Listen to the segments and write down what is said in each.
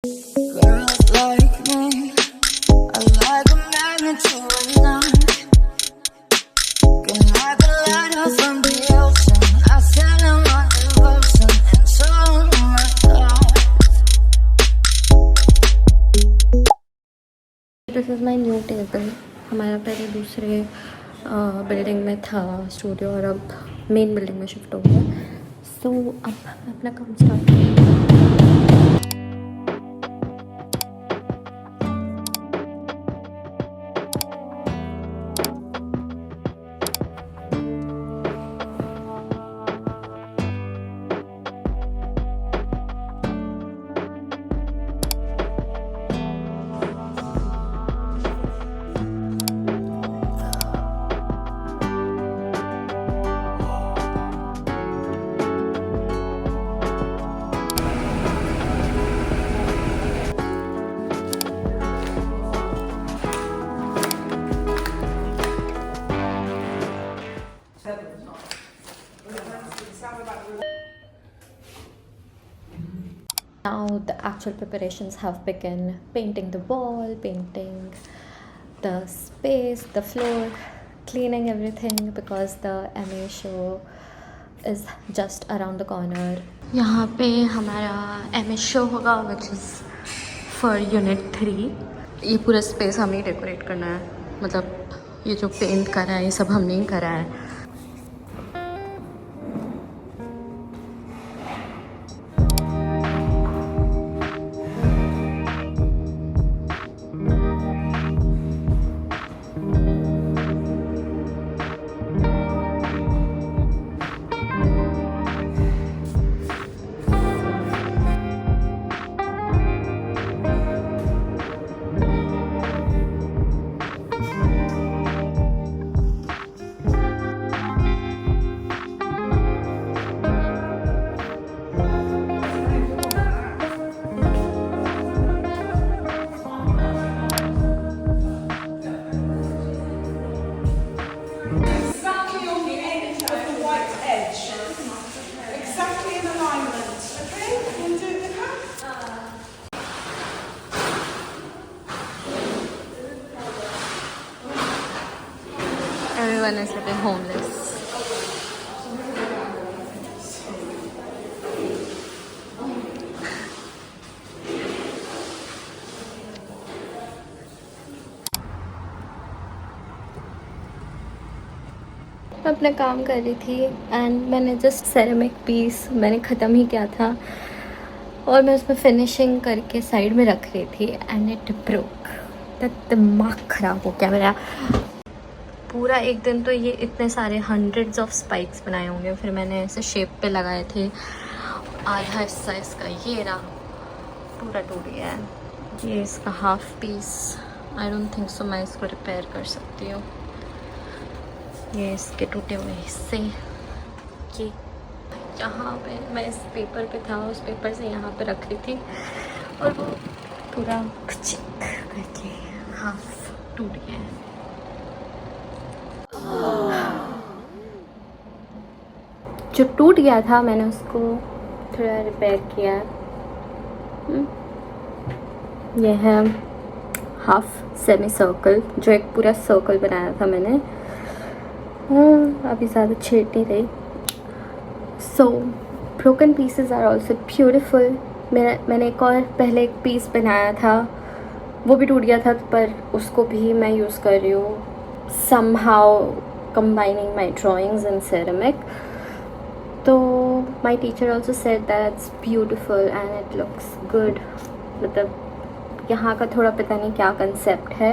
Girls like me are like a magnet to a knot. Can like a lighter from the ocean. I send them my devotion and so my thoughts. This is my new table. हमारा पहले दूसरे building में था studio और अब main building में shift हो गया. सो अब अपना काम स्टार्ट करें. Now the actual preparations have begun. Painting the wall, painting the space, the floor, cleaning everything because the MA show is just around the corner. यहाँ पे हमारा MA show होगा which is for Unit 3. ये पूरा space हमने decorate करना है. मतलब ये जो पेंट करा है ये सब हमने ही करा है. Everyone is looking homeless. मैं अपना काम कर रही थी एंड मैंने जस्ट सेरेमिक पीस मैंने ख़त्म ही किया था और मैं उसमें फिनिशिंग करके साइड में रख रही थी एंड इट ब्रोक. दिमाग ख़राब हो गया मेरा. पूरा एक दिन तो ये इतने सारे हंड्रेड्स ऑफ स्पाइक्स बनाए होंगे. फिर मैंने ऐसे शेप पे लगाए थे. आधा हिस्सा इसका ये रहा पूरा टूट गया है. ये इसका half piece I don't think so मैं इसको रिपेयर कर सकती हूँ. ये इसके टूटे हुए हिस्से. ये यहाँ पे मैं इस पेपर पे था उस पेपर से यहाँ पे रख रही थी और वो पूरा खचिक करके हाफ टूट गया है. जो टूट गया था मैंने उसको थोड़ा रिपेयर किया. ये है हाफ सेमी सर्कल जो एक पूरा सर्कल बनाया था मैंने. अभी ज़्यादा छेड़ नहीं रही. So broken pieces are also beautiful. मैंने एक और पहले एक पीस बनाया था वो भी टूट गया था पर उसको भी मैं यूज़ कर रही हूँ. somehow combining my drawings in ceramic. So my teacher also said that it's beautiful and it looks good. मतलब यहाँ का थोड़ा पता नहीं क्या कंसेप्ट है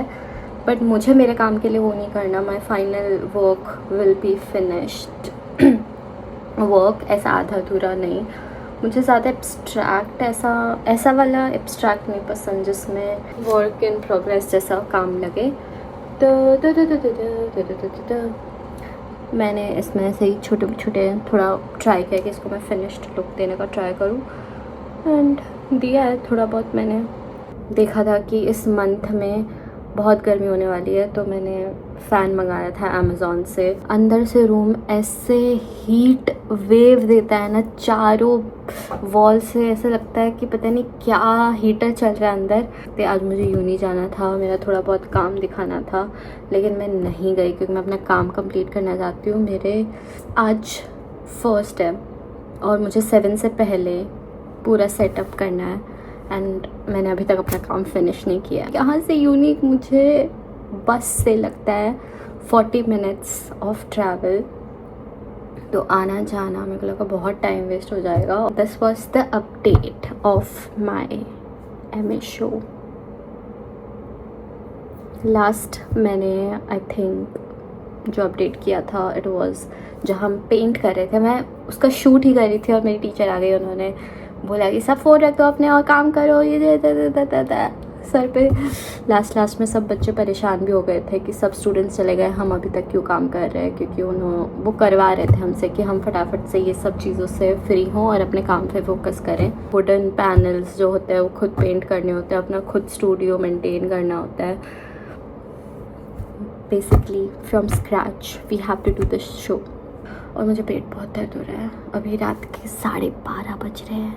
बट मुझे मेरे काम के लिए वो नहीं करना. My final work will be finished work. ऐसा आधा अधूरा नहीं. मुझे ज़्यादा एब्स्ट्रैक्ट ऐसा वाला एब्स्ट्रैक्ट नहीं पसंद जिसमें वर्क इन प्रोग्रेस जैसा काम लगे. मैंने इसमें से ही छोटे छोटे थोड़ा ट्राई किया कि इसको मैं फिनिश्ड लुक देने का ट्राई करूँ एंड दिया है. थोड़ा बहुत मैंने देखा था कि इस मंथ में बहुत गर्मी होने वाली है तो मैंने फ़ैन मंगाया था अमेज़ॉन से। अंदर से रूम ऐसे हीट वेव देता है ना, चारों वॉल से ऐसा लगता है कि पता नहीं क्या हीटर चल रहा है अंदर। तो आज मुझे यूनी जाना था, मेरा थोड़ा बहुत काम दिखाना था, लेकिन मैं नहीं गई क्योंकि मैं अपना काम कंप्लीट करना चाहती हूँ। मेरे आज फर्स्ट है और मुझे 7 से पहले पूरा सेटअप करना है एंड मैंने अभी तक अपना काम फिनिश नहीं किया। यहाँ से यूनिक मुझे बस से लगता है 40 मिनट्स ऑफ ट्रैवल, तो आना जाना मेरे को लगा बहुत टाइम वेस्ट हो जाएगा। This was the update of my MA show. Last मैंने आई थिंक जो अपडेट किया था इट वाज जहाँ हम पेंट कर रहे थे, मैं उसका शूट ही कर रही थी और मेरी टीचर आ गई, उन्होंने बोला कि सब फ़ोन रख दो अपने और काम करो, ये सर पे। लास्ट में सब बच्चे परेशान भी हो गए थे कि सब स्टूडेंट्स चले गए, हम अभी तक क्यों काम कर रहे हैं, क्योंकि वो करवा रहे थे हमसे कि हम फटाफट से ये सब चीज़ों से फ्री हों और अपने काम पे फोकस करें। वुडन पैनल्स जो होते हैं वो खुद पेंट करने होते हैं, अपना खुद स्टूडियो मेंटेन करना होता है। Basically from scratch we have to do this show. और मुझे पेट बहुत दर्द हो रहा है। अभी रात के 12:30 बज रहे हैं,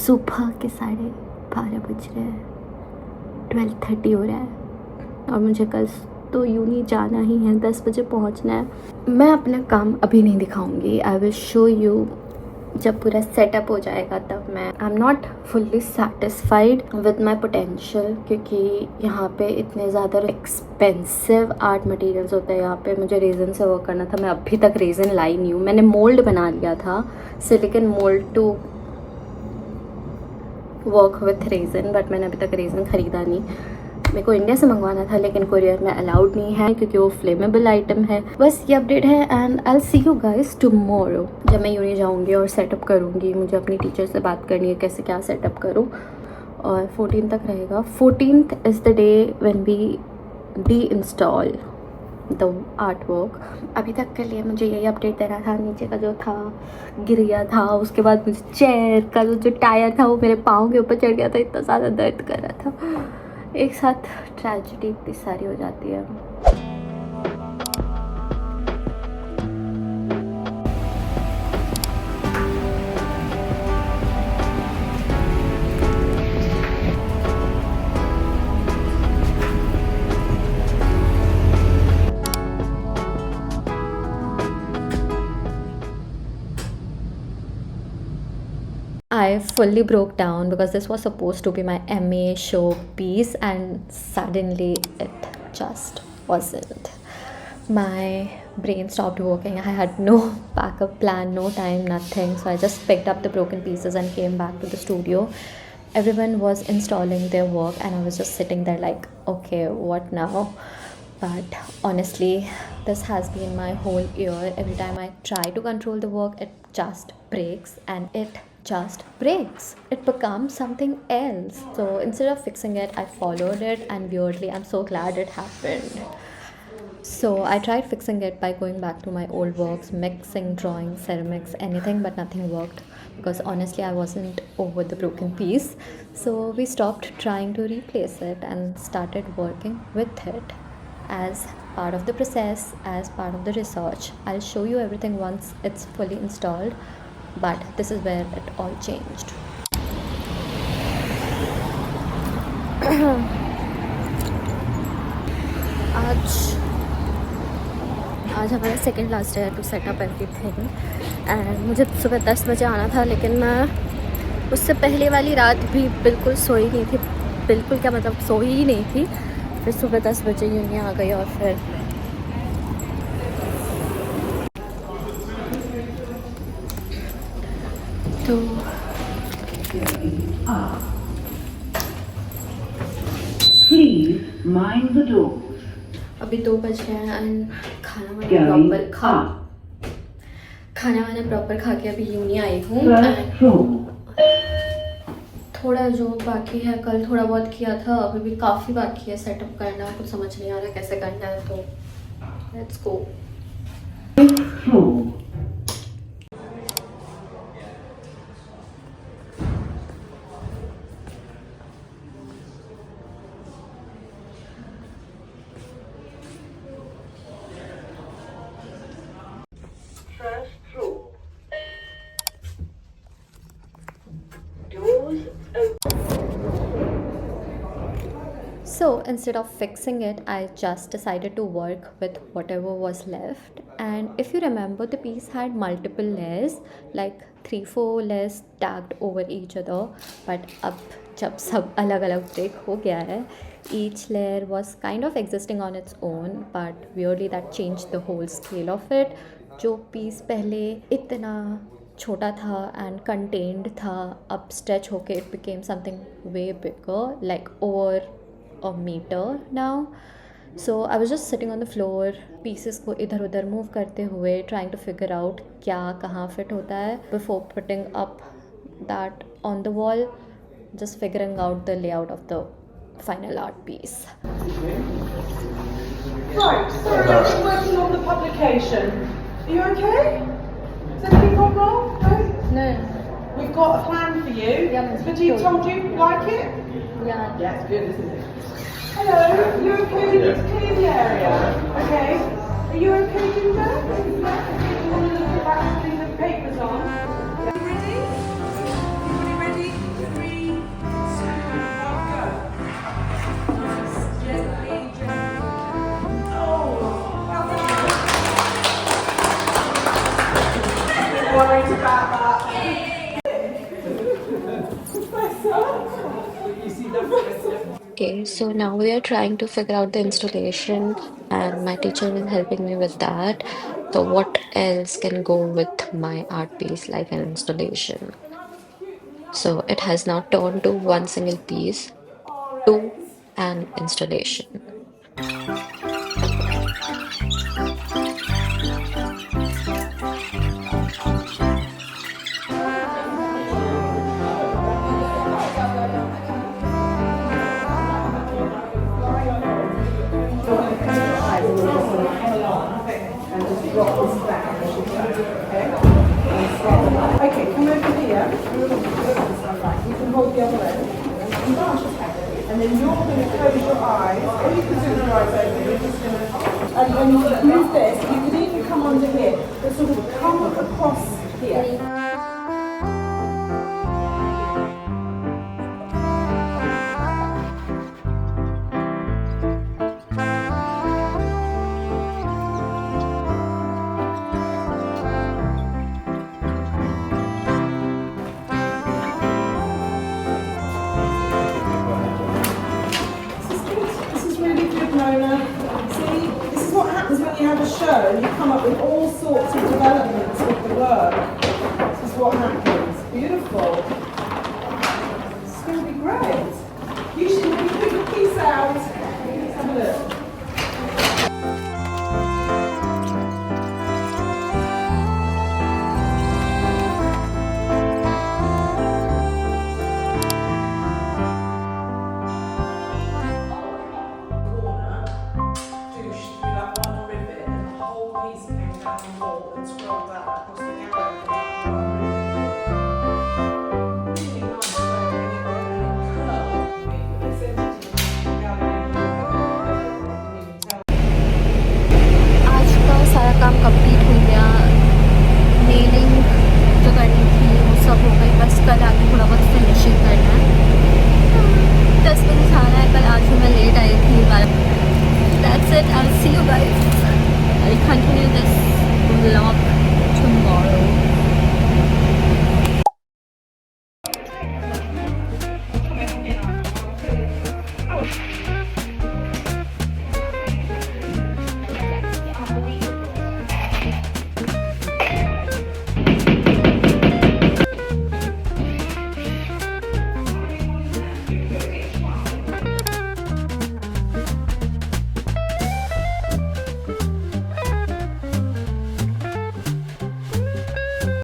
सुबह के 12:30 बज रहे हैं, 12:30 हो रहा है और मुझे कल तो यूनी जाना ही है, 10 बजे पहुंचना है। मैं अपना काम अभी नहीं दिखाऊंगी, आई विल शो यू जब पूरा सेटअप हो जाएगा तब। मैं I am not fully satisfied with my potential, क्योंकि यहाँ पे इतने ज़्यादा एक्सपेंसिव आर्ट मटेरियल्स होते हैं। यहाँ पे मुझे रेज़न से वर्क करना था, मैं अभी तक रेज़न लाई नहीं हूँ। मैंने मोल्ड बना लिया था, silicone mould to work with resin, but मैंने अभी तक रेज़न ख़रीदा नहीं। मेरे को इंडिया से मंगवाना था लेकिन कोरियर में अलाउड नहीं है क्योंकि वो फ्लेमेबल आइटम है। बस ये अपडेट है and I will see you guys tomorrow जब मैं यूनी जाऊंगी और सेटअप करूंगी। मुझे अपनी टीचर से बात करनी है कैसे क्या सेटअप करूं, और 14 तक रहेगा। 14th is the day when we deinstall the artwork. अभी तक के लिए मुझे यही अपडेट देना था। नीचे का जो था गिर गया था, उसके बाद मुझे चेयर का जो टायर था वो मेरे पाँव के ऊपर चढ़ गया था, इतना ज़्यादा दर्द कर रहा था। एक साथ ट्रेजेडी इतनी सारी हो जाती है। I fully broke down because this was supposed to be my MA show piece and suddenly it just wasn't. My brain stopped working. I had no backup plan, no time, nothing. So I just picked up the broken pieces and came back to the studio. Everyone was installing their work and I was just sitting there like, okay, what now? But honestly, this has been my whole year. Every time I try to control the work, it just breaks and it just breaks. It becomes something else. So instead of fixing it, I followed it, and weirdly I'm so glad it happened. So I tried fixing it by going back to my old works, mixing, drawing, ceramics, anything, but nothing worked because honestly I wasn't over the broken piece. So we stopped trying to replace it and started working with it as part of the process, as part of the research. I'll show you everything once it's fully installed. But this is where it all changed. आज हमारा second last है to setup everything and मुझे सुबह 10 बजे आना था, लेकिन मैं उससे पहले वाली रात भी बिल्कुल सोई नहीं थी। बिल्कुल क्या मतलब, सोई ही नहीं थी। फिर सुबह 10 बजे यूनी आ गई और फिर तो अभी 2 बज गए हैं एंड खाना वाना प्रॉपर खा के अभी यूनी आई हूँ। थोड़ा जो बाकी है, कल थोड़ा बहुत किया था, अभी भी काफ़ी बाकी है सेटअप करना। कुछ समझ नहीं आ रहा कैसे करना है, तो let's go. So instead of fixing it, I just decided to work with whatever was left. And if you remember, the piece had multiple layers, like 3-4 layers stacked over each other. But अब जब सब अलग अलग break हो गया है, each layer was kind of existing on its own, but weirdly that changed the whole scale of it. जो piece पहले इतना छोटा था एंड कंटेन्ड था, अब स्ट्रेच होके it became something way bigger, like over a meter now. So I was just sitting on the floor, pieces को इधर उधर मूव करते हुए trying to figure out क्या कहाँ fit होता है before putting up that on the wall, just figuring out the layout of the final art piece. Right, so we're just working on the publication. Are you okay? Has anything gone wrong? No? No. We've got a plan for you. Yeah, But you told you like it? Yeah. Yeah, it's good, isn't it? Hello, you okay? We need to clear the area. Okay. Are you okay doing that? Yeah. Okay, you want to look at that, putting the papers on? Yeah. Ready? Everybody ready? 3, 2, 1, go. Gently, gently. Oh, well done. Worried about that. Okay, so now we are trying to figure out the installation, and my teacher is helping me with that. So, what else can go with my art piece like an installation? So, it has now turned to one single piece to an installation. Okay, come over here. You can hold the other end. And then you're going to close your eyes. Or you can do your eyes open. You're just going to... And when you move this, you can even come under here. But sort of come across here. This is really good, Mona. See, this is what happens when you have a show and you come up with all sorts of developments with the work. This is what happens. Beautiful.